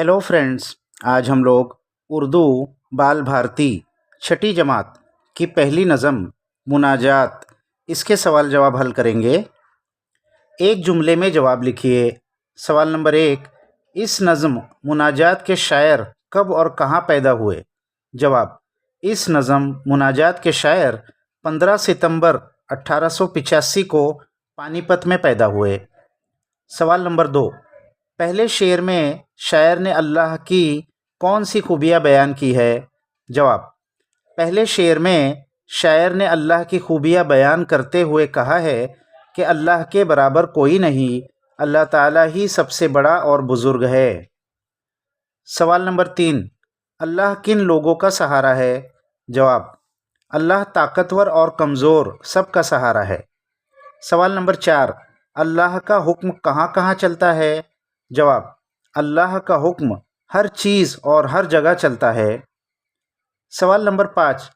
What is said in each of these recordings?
Hello friends. आज हम लोग उर्दू बाल भारती छठी जमात की पहली नज़म मुनाजात इसके सवाल जवाब हल करेंगे। एक जुमले में जवाब लिखिए। सवाल नंबर 1, इस नज़म मुनाजात के शायर कब और कहाँ पैदा हुए? जवाब, इस नज़म मुनाजात के शायर 15 सितंबर 1885 को पानीपत में पैदा हुए। सवाल नंबर 2, पहले शेर में शायर ने अल्लाह की कौन सी खूबियाँ बयान की है? जवाब, पहले शेर में शायर ने अल्लाह की खूबियाँ बयान करते हुए कहा है कि अल्लाह के बराबर कोई नहीं, अल्लाह ताला ही सबसे बड़ा और बुज़ुर्ग है। सवाल नंबर 3, अल्लाह किन लोगों का सहारा है? जवाब, अल्लाह ताकतवर और कमज़ोर सबका सहारा है। सवाल नंबर 4, अल्लाह का हुक्म कहाँ कहाँ चलता है? जवाब, अल्लाह का हुक्म हर चीज़ और हर जगह चलता है। सवाल नंबर 5,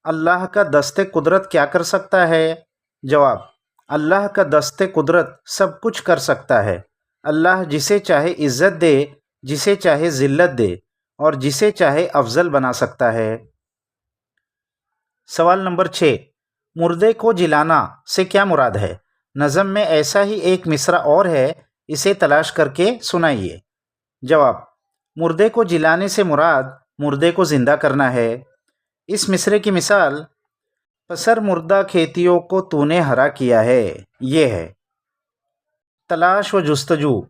अल्लाह का दस्ते कुदरत क्या कर सकता है? जवाब, अल्लाह का दस्ते कुदरत सब कुछ कर सकता है। अल्लाह जिसे चाहे इज़्ज़त दे, जिसे चाहे ज़िल्लत दे और जिसे चाहे अफजल बना सकता है। सवाल नंबर 6, मुर्दे को जिलाना से क्या मुराद है? नज़म में ऐसा ही एक मिसरा और है, इसे तलाश करके सुनाइए। जवाब, मुर्दे को जिलाने से मुराद मुर्दे को ज़िंदा करना है। इस मिसरे की मिसाल, पसर मुर्दा खेतियों को तूने हरा किया है, ये है। तलाश व जुस्तजू,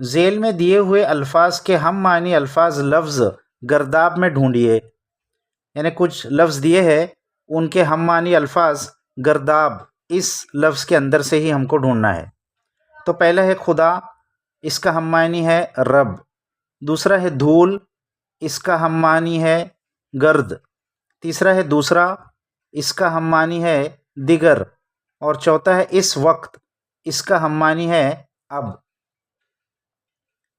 झेल में दिए हुए अल्फाज के हम मानी अल्फाज लफ्ज़ गर्दाब में ढूंढिए। यानी कुछ लफ्ज़ दिए हैं, उनके हम मानी अल्फाज गर्दाब इस लफ्ज़ के अंदर से ही हमको ढूंढना है। तो पहला है खुदा, इसका हम मानी है रब। दूसरा है धूल, इसका हम मानी है गर्द। तीसरा है दूसरा, इसका हम मानी है दिगर। और चौथा है इस वक्त, इसका हम मानी है अब।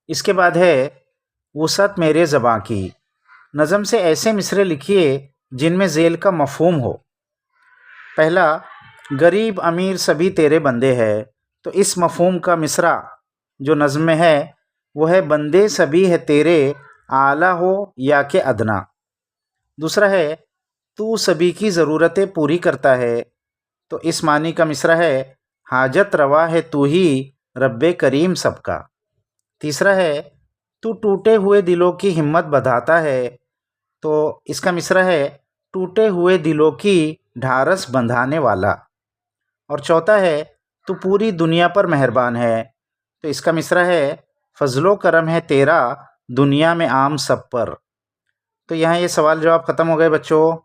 इसके बाद है वुसअत मेरे ज़बां की। नज़म से ऐसे मिसरे लिखिए जिनमें ज़ेल का मफ़हूम हो। पहला, गरीब अमीर सभी तेरे बंदे हैं, तो इस मफ़हूम का मिसरा जो नज़म में है वो है बंदे सभी है तेरे, आला हो या के अदना। दूसरा है तू सभी की ज़रूरतें पूरी करता है, तो इस मानी का मिसरा है हाजत रवा है तू ही, रब्बे करीम सबका। तीसरा है तू टूटे हुए दिलों की हिम्मत बढ़ाता है, तो इसका मिसरा है टूटे हुए दिलों की ढारस बंधाने वाला। और चौथा है तू पूरी दुनिया पर मेहरबान है, तो इसका मिसरा है फजलो करम है तेरा, दुनिया में आम सब पर। तो यहाँ ये सवाल जवाब ख़त्म हो गए बच्चों।